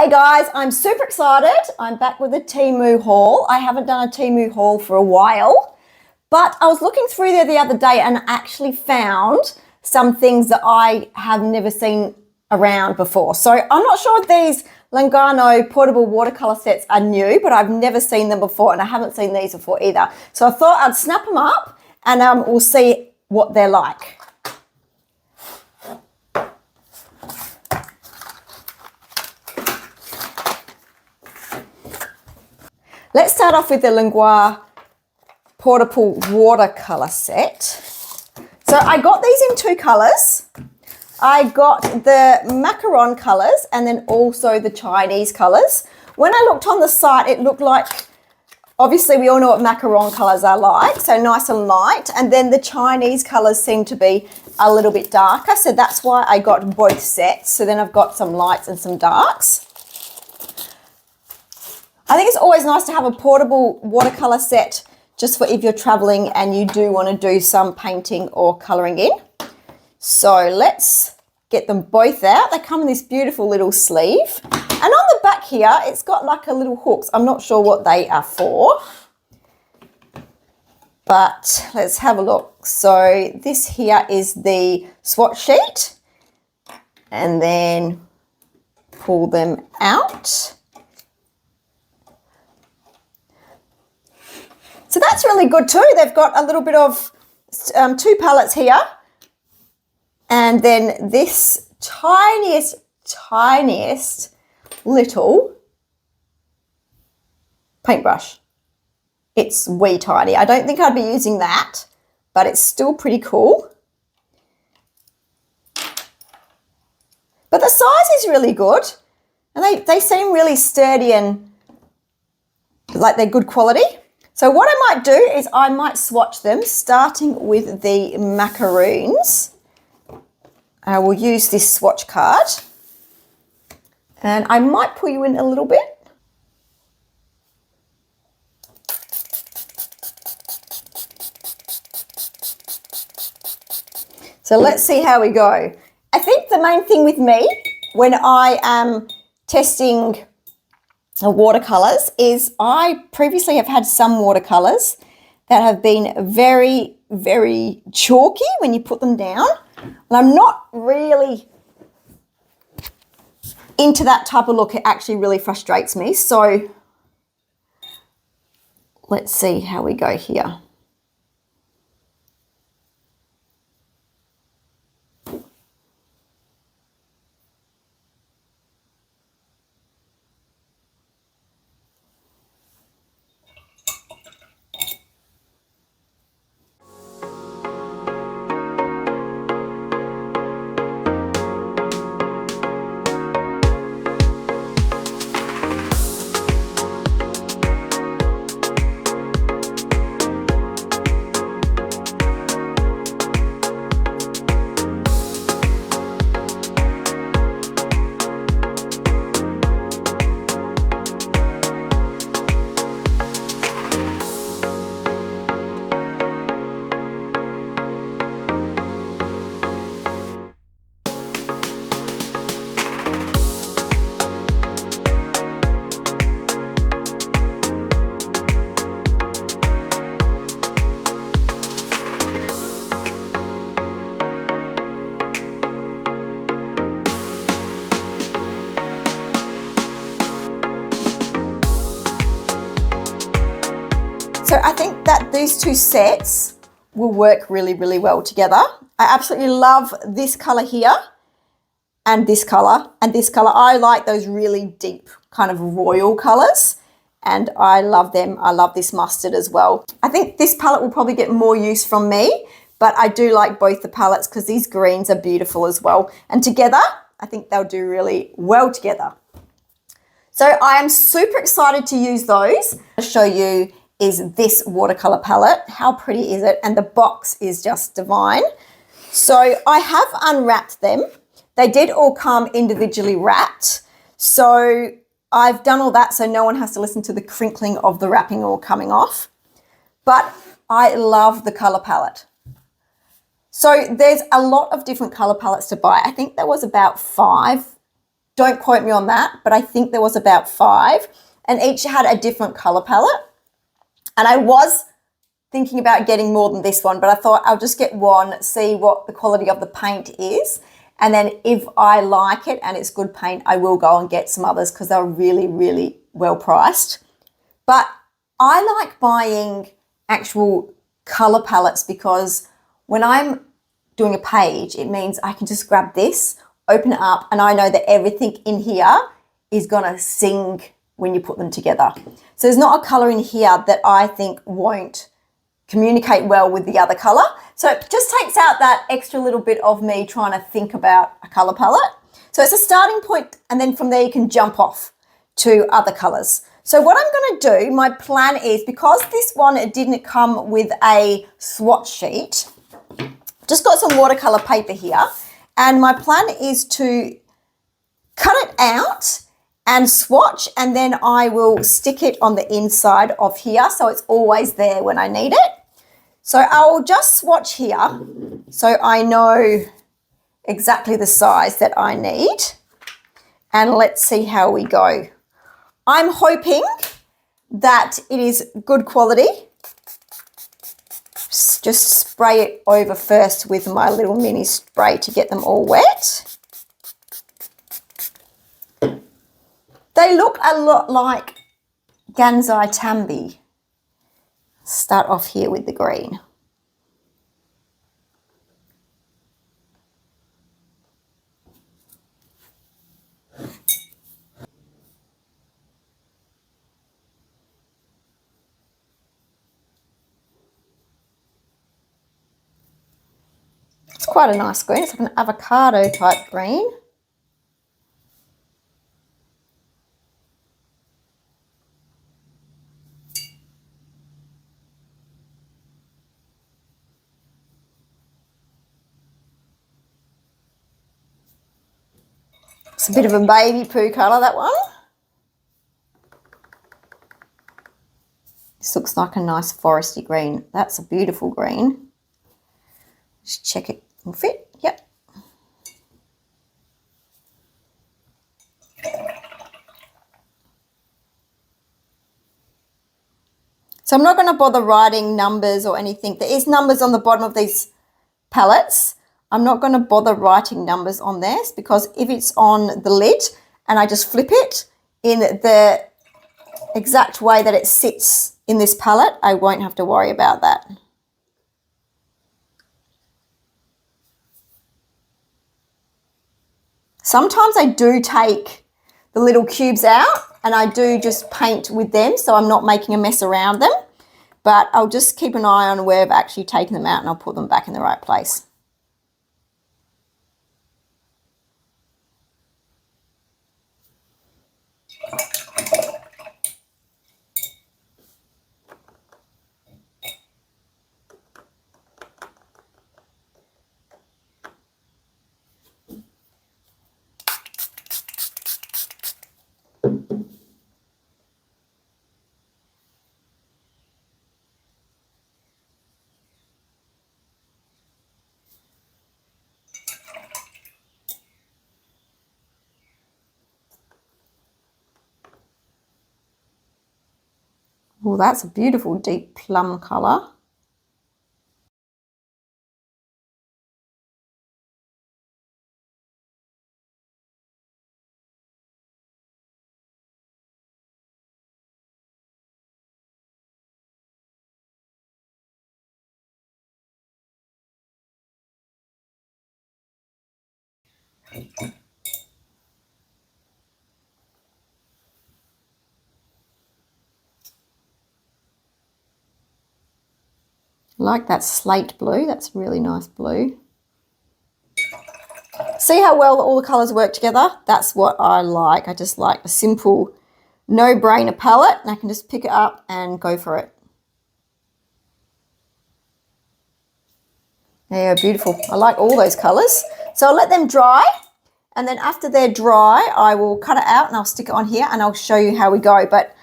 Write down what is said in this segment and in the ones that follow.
Hey guys, I'm super excited. I'm back with a Temu haul. I haven't done a Temu haul for a while, but I was looking through there the other day and actually found some things that I have never seen around before. So I'm not sure if these Languo portable watercolor sets are new, but I've never seen them before and I haven't seen these before either. So I thought I'd snap them up and we'll see what they're like. Let's start off with the Languo portable watercolor set. So I got these in two colors. I got the macaron colors and then also the Chinese colors. When I looked on the site, it looked like, obviously we all know what macaron colors are like, so nice and light. And then the Chinese colors seem to be a little bit darker. So that's why I got both sets. So then I've got some lights and some darks. I think it's always nice to have a portable watercolor set just for if you're traveling and you do want to do some painting or coloring in. So let's get them both out. They come in this beautiful little sleeve. And on the back here, it's got like a little hooks. I'm not sure what they are for, but let's have a look. So this here is the swatch sheet and then pull them out. So that's really good too. They've got a little bit of two palettes here. And then this tiniest little paintbrush. It's wee tiny. I don't think I'd be using that, but it's still pretty cool. But the size is really good. And they seem really sturdy and like they're good quality. So what I might do is I might swatch them, starting with the macaroons. I will use this swatch card and I might pull you in a little bit. So let's see how we go. I think the main thing with me when I am testing watercolors is I previously have had some watercolors that have been very, very chalky when you put them down. And I'm not really into that type of look. It actually really frustrates me. So let's see how we go here. So I think that these two sets will work really, really well together. I absolutely love this color here and this color and this color. I like those really deep kind of royal colors and I love them. I love this mustard as well. I think this palette will probably get more use from me, but I do like both the palettes because these greens are beautiful as well. And together, I think they'll do really well together. So I am super excited to use those. I'll show you is this watercolor palette. How pretty is it? And the box is just divine. So I have unwrapped them. They did all come individually wrapped. So I've done all that so no one has to listen to the crinkling of the wrapping all coming off. But I love the color palette. So there's a lot of different color palettes to buy. I think there was about 5 Don't quote me on that, but I think there was about 5, and each had a different color palette. And I was thinking about getting more than this one, but I thought I'll just get one, see what the quality of the paint is. And then if I like it and it's good paint, I will go and get some others because they're really, really well priced. But I like buying actual color palettes because when I'm doing a page, it means I can just grab this, open it up, and I know that everything in here is gonna sing when you put them together. So there's not a color in here that I think won't communicate well with the other color. So it just takes out that extra little bit of me trying to think about a color palette. So it's a starting point, and then from there you can jump off to other colors. So what I'm gonna do, my plan is, because this one didn't come with a swatch sheet, just got some watercolor paper here, and my plan is to cut it out and swatch, and then I will stick it on the inside of here so it's always there when I need it. So I'll just swatch here so I know exactly the size that I need, and let's see how we go. I'm hoping that it is good quality. Just spray it over first with my little mini spray to get them all wet. They look a lot like Gansai Tambi. Start off here with the green. It's quite a nice green. It's like an avocado type green. It's a bit of a baby poo colour, that one. This looks like a nice foresty green. That's a beautiful green. Just check it will fit. Yep. So I'm not going to bother writing numbers or anything. There is numbers on the bottom of these palettes. I'm not going to bother writing numbers on this because if it's on the lid and I just flip it in the exact way that it sits in this palette, I won't have to worry about that. Sometimes I do take the little cubes out and I do just paint with them so I'm not making a mess around them, but I'll just keep an eye on where I've actually taken them out and I'll put them back in the right place. Well, that's a beautiful deep plum colour. Like that slate blue, that's really nice blue. See how well all the colours work together? That's what I like. I just like a simple no-brainer palette and I can just pick it up and go for it. They are beautiful. I like all those colours. So I'll let them dry, and then after they're dry, I will cut it out and I'll stick it on here and I'll show you how we go. But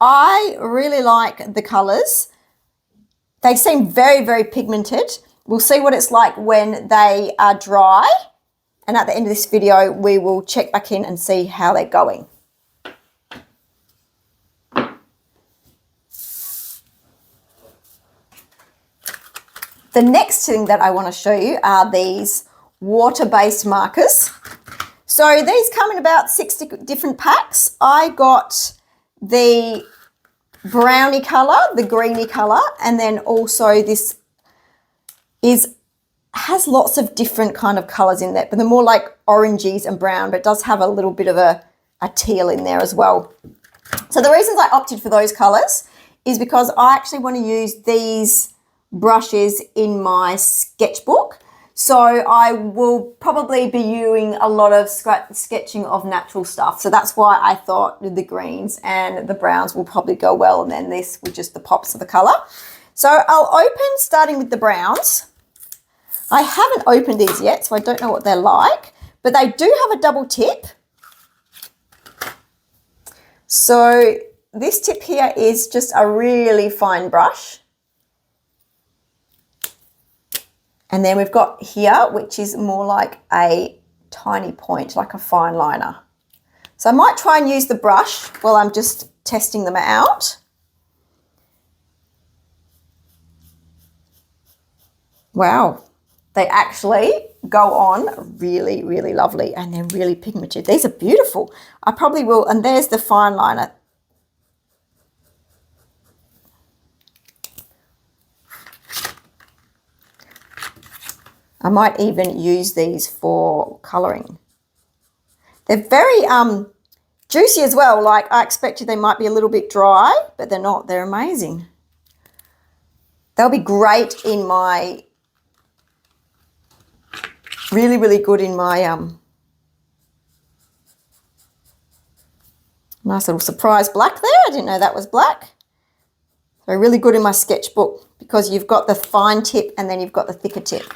I really like the colours. They seem very, very pigmented. We'll see what it's like when they are dry. And at the end of this video, we will check back in and see how they're going. The next thing that I want to show you are these water-based markers. So these come in about 6 different packs. I got the brownie colour, the greeny colour, and then also this has lots of different kind of colours in there, but they're more like oranges and brown, but it does have a little bit of a teal in there as well. So the reasons I opted for those colours is because I actually want to use these brushes in my sketchbook. So I will probably be using a lot of sketching of natural stuff. So that's why I thought the greens and the browns will probably go well, and then this with just the pops of the colour. So I'll open starting with the browns. I haven't opened these yet, so I don't know what they're like, but they do have a double tip. So this tip here is just a really fine brush. And then we've got here, which is more like a tiny point, like a fine liner. So I might try and use the brush while I'm just testing them out. Wow, they actually go on really, really lovely, and they're really pigmented. These are beautiful. I probably will, and there's the fine liner. I might even use these for colouring. They're very juicy as well. Like I expected they might be a little bit dry, but they're not. They're amazing. They'll be great in my, really, really good in my nice little surprise black there. I didn't know that was black. They're really good in my sketchbook because you've got the fine tip and then you've got the thicker tip.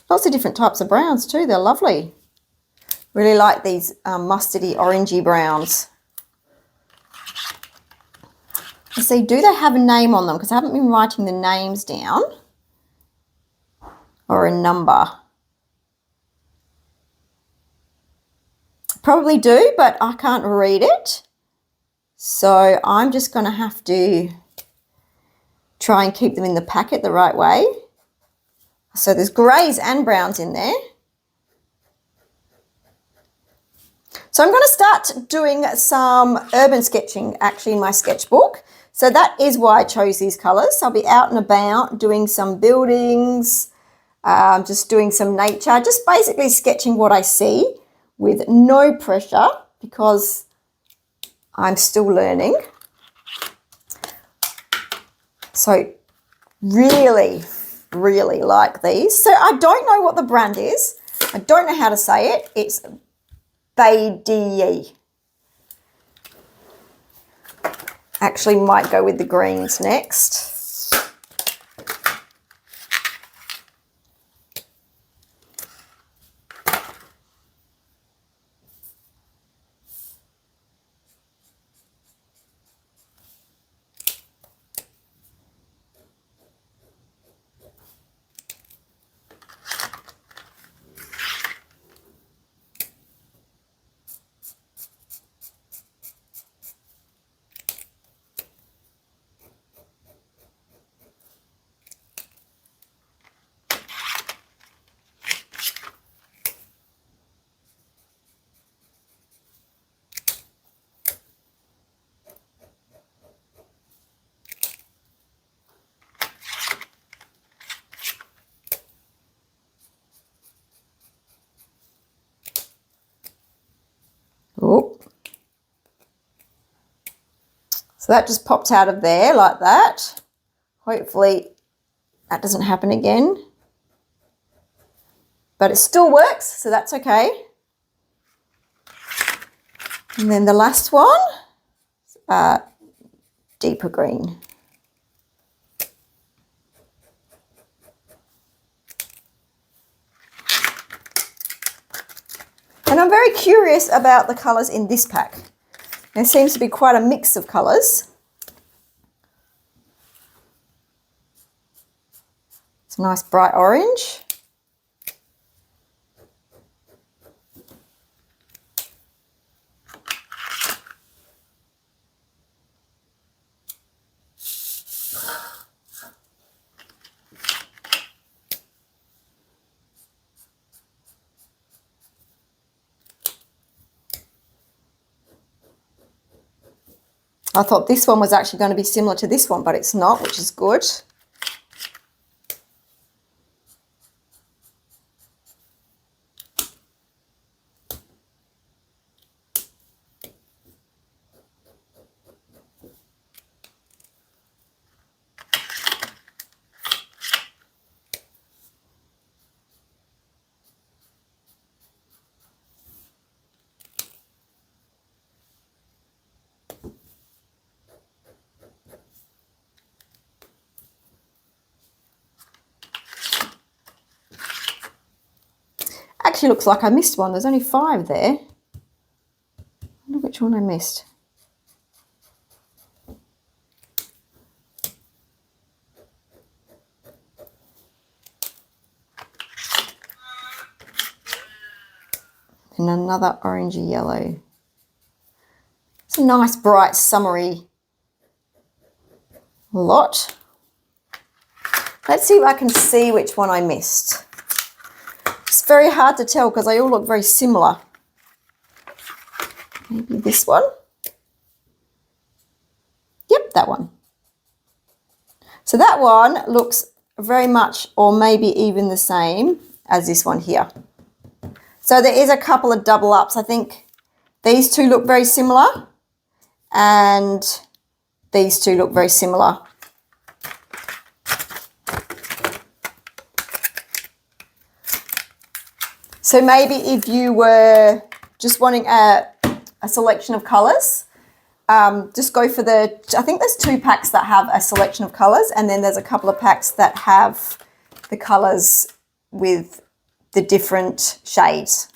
Lots of different types of browns too. They're lovely. Really like these mustardy, orangey browns. Let's see, do they have a name on them? Because I haven't been writing the names down. Or a number. Probably do, but I can't read it. So I'm just going to have to try and keep them in the packet the right way. So there's greys and browns in there. So I'm going to start doing some urban sketching actually in my sketchbook. So that is why I chose these colours. I'll be out and about doing some buildings, just doing some nature, just basically sketching what I see with no pressure because I'm still learning. So really like these. So I don't know what the brand is. I don't know how to say it. It's Baideiy. Actually might go with the greens next. Oh. So that just popped out of there like that. Hopefully that doesn't happen again. But it still works, so that's okay. And then the last one, deeper green. And I'm very curious about the colours in this pack There seems to be quite a mix of colours. It's a nice bright orange. I thought this one was actually going to be similar to this one, but it's not, which is good. Actually looks like I missed one. There's only 5 there. I wonder which one I missed. And another orangey yellow. It's a nice bright summery lot. Let's see if I can see which one I missed. It's very hard to tell because they all look very similar. Maybe this one. Yep, that one. So that one looks very much, or maybe even the same as this one here. So there is a couple of double ups. I think these two look very similar and these two look very similar. So maybe if you were just wanting a selection of colours, just go for the, I think there's 2 packs that have a selection of colours, and then there's a couple of packs that have the colours with the different shades.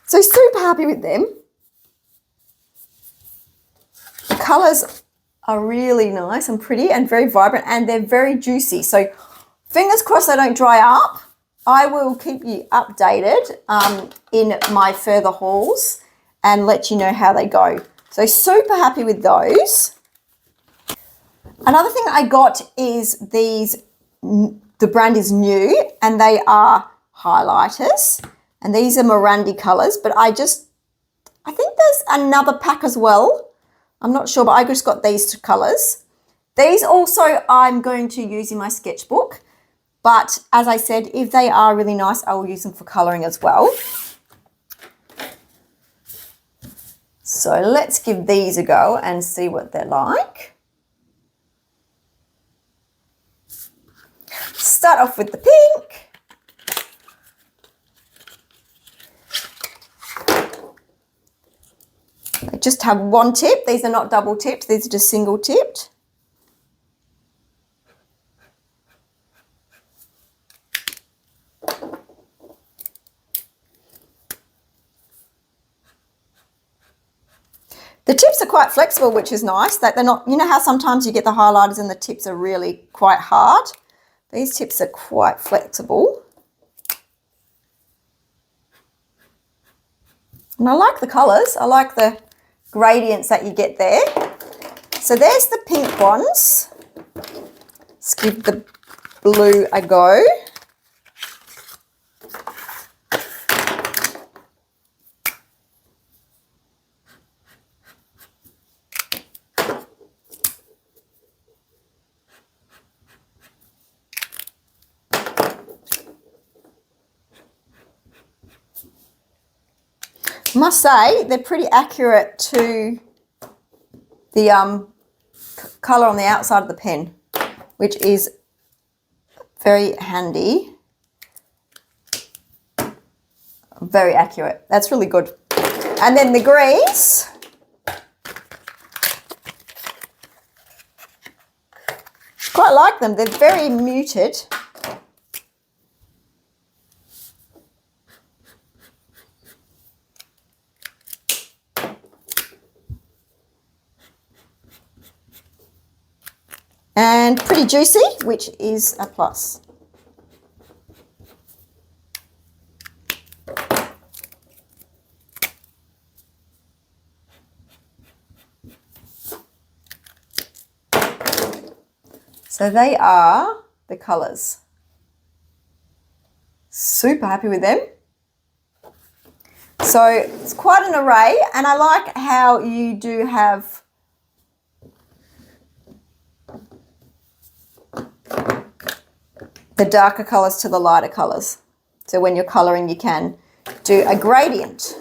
So super happy with them. The colours are really nice and pretty and very vibrant, and they're very juicy. So fingers crossed they don't dry up. I will keep you updated in my further hauls and let you know how they go. So super happy with those. Another thing I got is these, the brand is New, and they are highlighters. And these are Morandi colours, but I think there's another pack as well. I'm not sure, but I just got these 2 colours. These also I'm going to use in my sketchbook. But as I said, if they are really nice, I will use them for colouring as well. So let's give these a go and see what they're like. Start off with the pink. They just have 1 tip. These are not double tipped. These are just single tipped. The tips are quite flexible, which is nice. That they're not, you know how sometimes you get the highlighters and the tips are really quite hard? These tips are quite flexible. And I like the colours. I like the gradients that you get there. So there's the pink ones. Let's give the blue a go. I must say they're pretty accurate to the colour on the outside of the pen, which is very handy. Very accurate. That's really good. And then the greens. Quite like them. They're very muted. and pretty juicy, which is a plus. So they are the colours. Super happy with them. So it's quite an array, and I like how you do have the darker colours to the lighter colours. So when you're colouring, you can do a gradient.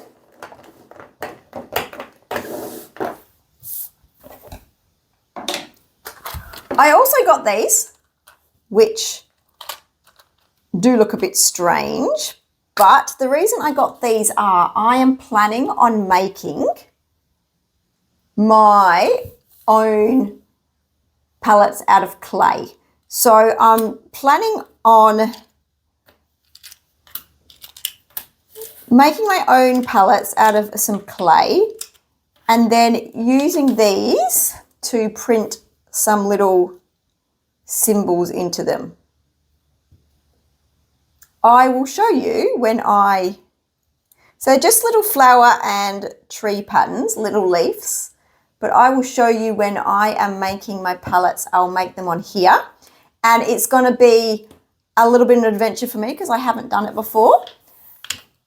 I also got these, which do look a bit strange, but the reason I got these are I am planning on making my own palettes out of clay. So I'm planning on making my own palettes out of some clay and then using these to print some little symbols into them. I will show you when so just little flower and tree patterns, little leaves, but I will show you when I am making my palettes. I'll make them on here, and it's going to be a little bit of an adventure for me because I haven't done it before.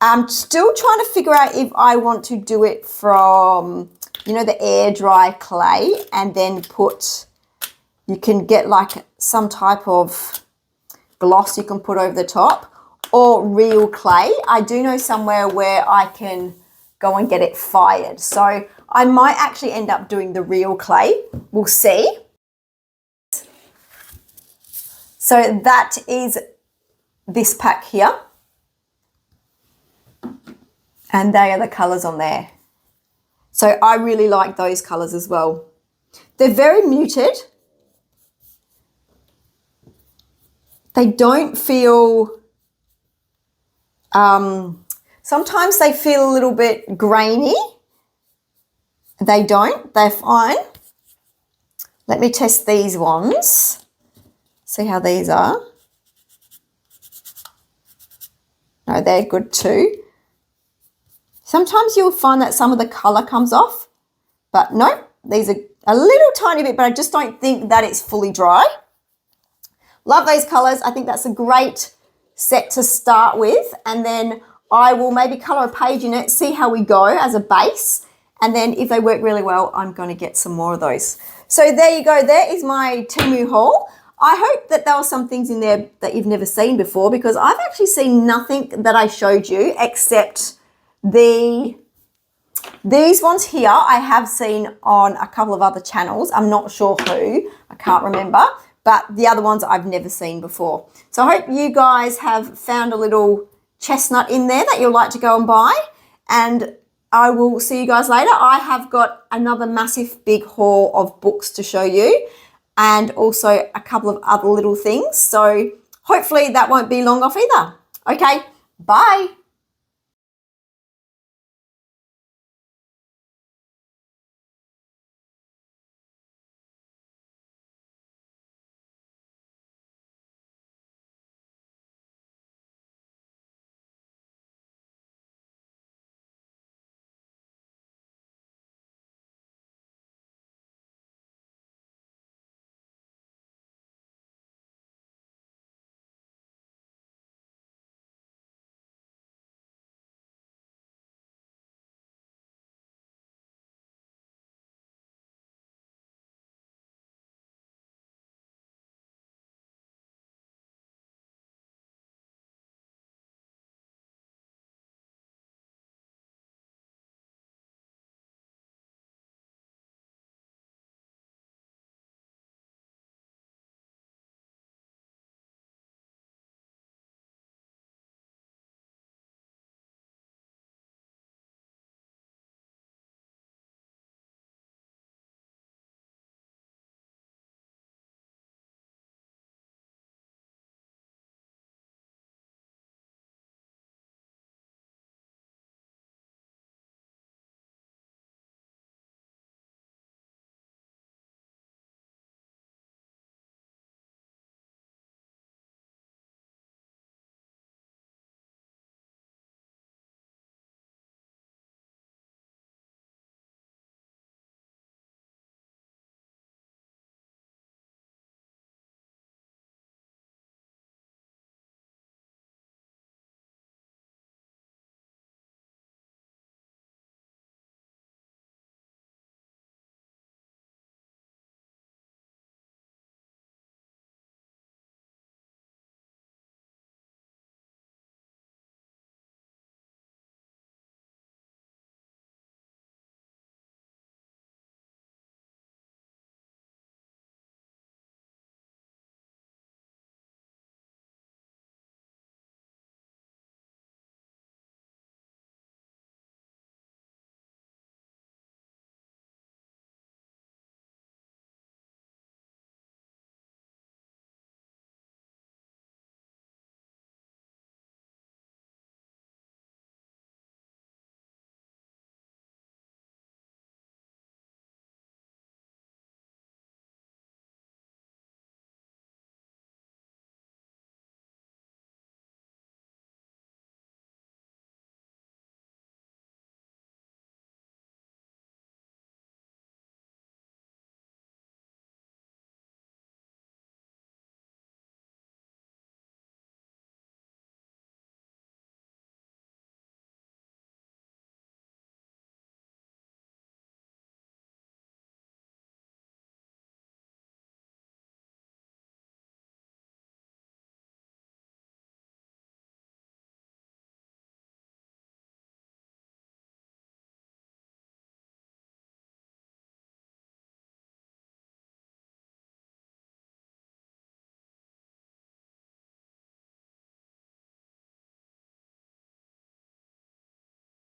I'm still trying to figure out if I want to do it from, you know, the air dry clay and then you can get like some type of gloss you can put over the top, or real clay. I do know somewhere where I can go and get it fired. So I might actually end up doing the real clay. We'll see. So that is this pack here. And they are the colours on there. So I really like those colours as well. They're very muted. They don't feel, sometimes they feel a little bit grainy. They don't, they're fine. Let me test these ones. See how these are. No, they're good too. Sometimes you'll find that some of the colour comes off, but no, these are a little tiny bit, but I just don't think that it's fully dry. Love those colours. I think that's a great set to start with, and then I will maybe colour a page in it, see how we go as a base, and then if they work really well, I'm going to get some more of those. So there you go. There is my Temu haul. I hope that there were some things in there that you've never seen before, because I've actually seen nothing that I showed you except these ones here I have seen on a couple of other channels. I'm not sure who, I can't remember, but the other ones I've never seen before. So I hope you guys have found a little chestnut in there that you'll like to go and buy, and I will see you guys later. I have got another massive big haul of books to show you, and also a couple of other little things. So hopefully that won't be long off either. Okay, bye.